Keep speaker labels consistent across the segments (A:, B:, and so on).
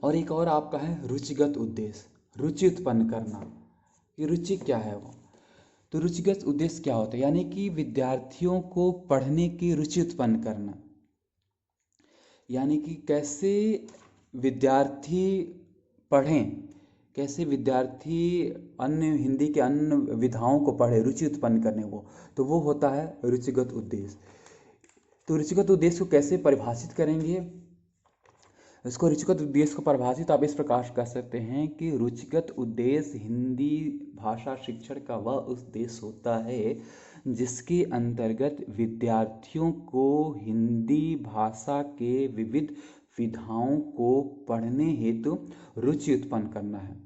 A: और एक और आपका है रुचिगत उद्देश्य, रुचि उत्पन्न करना। ये रुचि क्या है वो? तो रुचिगत उद्देश्य क्या होता है? यानी कि विद्यार्थियों को पढ़ने की रुचि उत्पन्न करना। यानी कि कैसे विद्यार्थी पढ़ें, कैसे विद्यार्थी अन्य हिंदी के अन्य विधाओं को पढ़े, रुचि उत्पन्न करने वो, तो वो होता है रुचिगत उद्देश्य। तो रुचिगत उद्देश्य को कैसे परिभाषित करेंगे? इसको रुचिगत उद्देश्य को परिभाषित आप इस प्रकार कर सकते हैं कि रुचिगत उद्देश्य हिंदी भाषा शिक्षण का वह उद्देश्य होता है जिसके अंतर्गत विद्यार्थियों को हिंदी भाषा के विविध विधाओं को पढ़ने हेतु रुचि उत्पन्न करना है।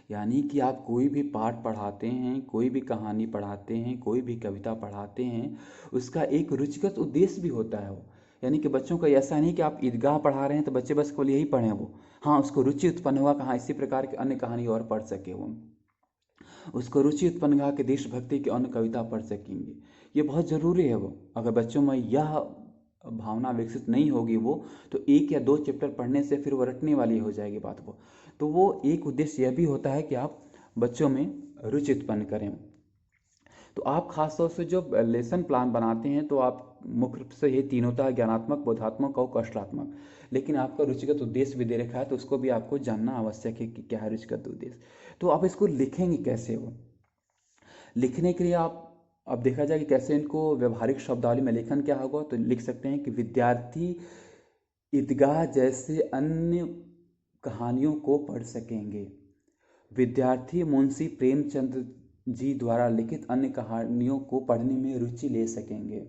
A: यानी कि आप कोई भी पाठ पढ़ाते हैं, कोई भी कहानी पढ़ाते हैं, कोई भी कविता पढ़ाते हैं, उसका एक रुचिगत उद्देश्य भी होता है वो। यानी कि बच्चों का ऐसा नहीं कि आप ईदगाह पढ़ा रहे हैं तो बच्चे बस केवल यही पढ़ें वो, हाँ उसको रुचि उत्पन्न हुआ कहाँ इसी प्रकार की अन्य कहानी और पढ़ सके वो, उसको रुचि उत्पन्न हुआ कि देशभक्ति की अन्य कविता पढ़ सकेंगे। ये बहुत ज़रूरी है वो। अगर बच्चों में यह भावना विकसित नहीं होगी वो, तो एक या दो चैप्टर पढ़ने से फिर वो रटने वाली हो जाएगी बात वो। तो वो एक उद्देश्य यह भी होता है कि आप बच्चों में रुचि उत्पन्न करें। तो आप खास तौर से जब लेसन प्लान बनाते हैं तो आप मुख्य रूप से ये तीन होता है, ज्ञानात्मक, बोधात्मक और कौशलात्मक। लेकिन आपका रुचिगत उद्देश्य भी दे रखा है तो उसको भी आपको जानना आवश्यक है कि क्या है रुचिगत उद्देश्य। तो आप इसको लिखेंगे कैसे वो? लिखने के लिए आप अब देखा जाए कि कैसे इनको व्यवहारिक शब्दावली में लेखन क्या होगा, तो लिख सकते हैं कि विद्यार्थी ईदगाह जैसे अन्य कहानियों को पढ़ सकेंगे। विद्यार्थी मुंशी प्रेमचंद जी द्वारा लिखित अन्य कहानियों को पढ़ने में रुचि ले सकेंगे।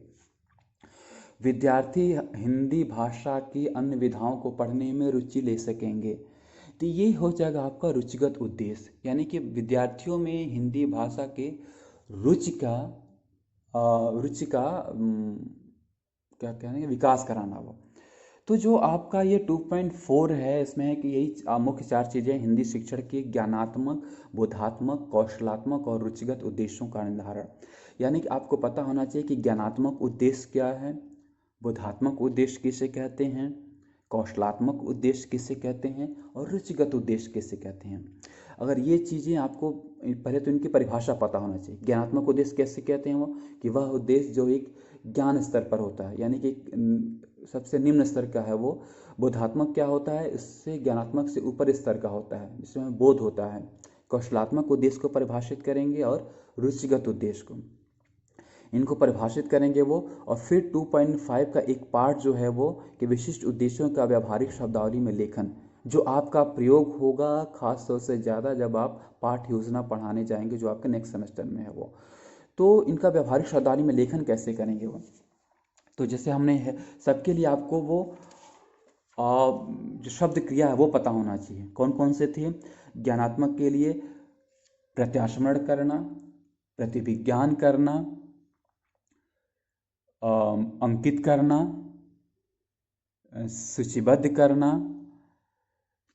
A: विद्यार्थी हिंदी भाषा की अन्य विधाओं को पढ़ने में रुचि ले सकेंगे। तो ये हो जाएगा आपका रुचिगत उद्देश्य, यानी कि विद्यार्थियों में हिंदी भाषा के रुचि का क्या कहेंगे, विकास कराना वो। तो जो आपका ये 2.4 है, इसमें है कि यही मुख्य चार चीज़ें हिंदी शिक्षण के ज्ञानात्मक, बोधात्मक, कौशलात्मक और रुचिगत उद्देश्यों का निर्धारण। यानी कि आपको पता होना चाहिए कि ज्ञानात्मक उद्देश्य क्या है, बोधात्मक उद्देश्य किसे कहते हैं, कौशलात्मक उद्देश्य किसे कहते हैं और रुचिगत उद्देश्य किसे कहते हैं। अगर ये चीज़ें आपको पहले तो इनकी परिभाषा पता होना चाहिए। ज्ञानात्मक उद्देश्य कैसे कहते हैं वो, कि वह उद्देश्य जो एक ज्ञान स्तर पर होता है, यानी कि सबसे निम्न स्तर का है वो। बोधात्मक क्या होता है, इससे ज्ञानात्मक से ऊपर स्तर का होता है जिसमें बोध होता है। कौशलात्मक उद्देश्य को परिभाषित करेंगे और रुचिगत उद्देश्य को, इनको परिभाषित करेंगे वो। और फिर 2.5 का एक पार्ट जो है वो कि विशिष्ट उद्देश्यों का व्यावहारिक शब्दावली में लेखन, जो आपका प्रयोग होगा खास तौर से ज़्यादा जब आप पाठ योजना पढ़ाने जाएंगे जो आपके नेक्स्ट सेमेस्टर में है वो। तो इनका व्यावहारिक शब्दावली में लेखन कैसे करेंगे वो, तो जैसे हमने सबके लिए आपको वो जो शब्द क्रिया है वो पता होना चाहिए। कौन कौन से थे? ज्ञानात्मक के लिए प्रत्यास्मरण करना, प्रतिविज्ञान करना, अंकित करना, सूचीबद्ध करना,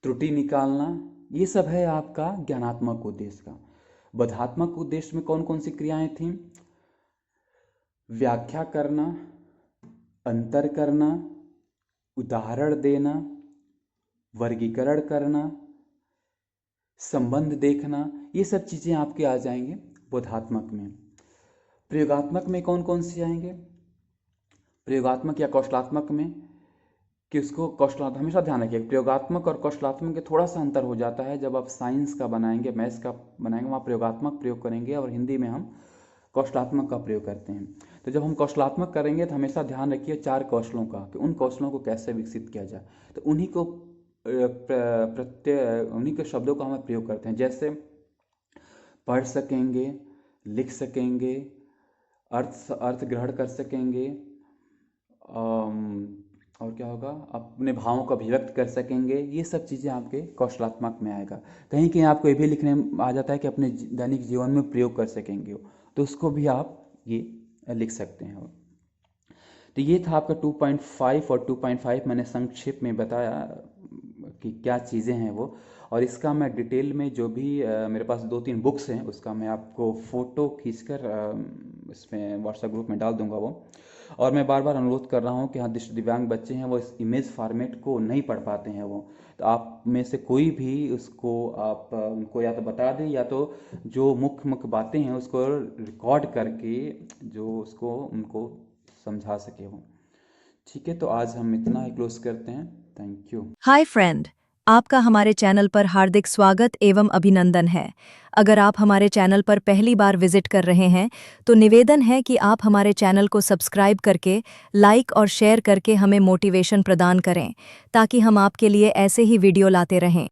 A: त्रुटि निकालना, ये सब है आपका ज्ञानात्मक उद्देश्य का। बोधात्मक उद्देश्य में कौन कौन सी क्रियाएं थीं? व्याख्या करना, अंतर करना, उदाहरण देना, वर्गीकरण करना, संबंध देखना, ये सब चीज़ें आपके आ जाएंगे बोधात्मक में। प्रयोगात्मक में कौन कौन सी आएंगे? प्रयोगात्मक या कौशलात्मक में कि उसको कौशलात्मक, हमेशा ध्यान रखिए प्रयोगात्मक और कौशलात्मक के थोड़ा सा अंतर हो जाता है। जब आप साइंस का बनाएंगे, मैथ्स का बनाएंगे, वहाँ प्रयोगात्मक प्रयोग करेंगे और हिंदी में हम कौशलात्मक का प्रयोग करते हैं। तो जब हम कौशलात्मक करेंगे तो हमेशा ध्यान रखिए 4 कौशलों का, कि उन कौशलों को कैसे विकसित किया जाए। तो उन्हीं को उन्हीं के शब्दों का हम प्रयोग करते हैं, जैसे पढ़ सकेंगे, लिख सकेंगे, अर्थ ग्रहण कर सकेंगे, और क्या होगा, अपने भावों को अभिव्यक्त कर सकेंगे। ये सब चीज़ें आपके कौशलात्मक में आएगा। कहीं कहीं आपको ये भी लिखने में आ जाता है कि अपने दैनिक जीवन में प्रयोग कर सकेंगे, तो उसको भी आप ये लिख सकते हैं। तो ये था आपका 2.5 और 2.5 मैंने संक्षेप में बताया कि क्या चीज़ें हैं वो। और इसका मैं डिटेल में जो भी मेरे पास 2-3 बुक्स हैं उसका मैं आपको फ़ोटो खींचकर इसमें व्हाट्सएप ग्रुप में डाल दूंगा वो। और मैं बार बार अनुरोध कर रहा हूँ कि हाँ, दृष्टि दिव्यांग बच्चे हैं वो इस इमेज फॉर्मेट को नहीं पढ़ पाते हैं वो, तो आप में से कोई भी उसको आप उनको या तो बता दें, या तो जो मुख्य मुख्य बातें हैं उसको रिकॉर्ड करके जो उसको उनको समझा सके वो। ठीक है, तो आज हम इतना ही क्लोज करते हैं। Thank you.
B: हाय फ्रेंड, आपका हमारे चैनल पर हार्दिक स्वागत एवं अभिनंदन है। अगर आप हमारे चैनल पर पहली बार विजिट कर रहे हैं तो निवेदन है कि आप हमारे चैनल को सब्सक्राइब करके, लाइक और शेयर करके हमें मोटिवेशन प्रदान करें, ताकि हम आपके लिए ऐसे ही वीडियो लाते रहें।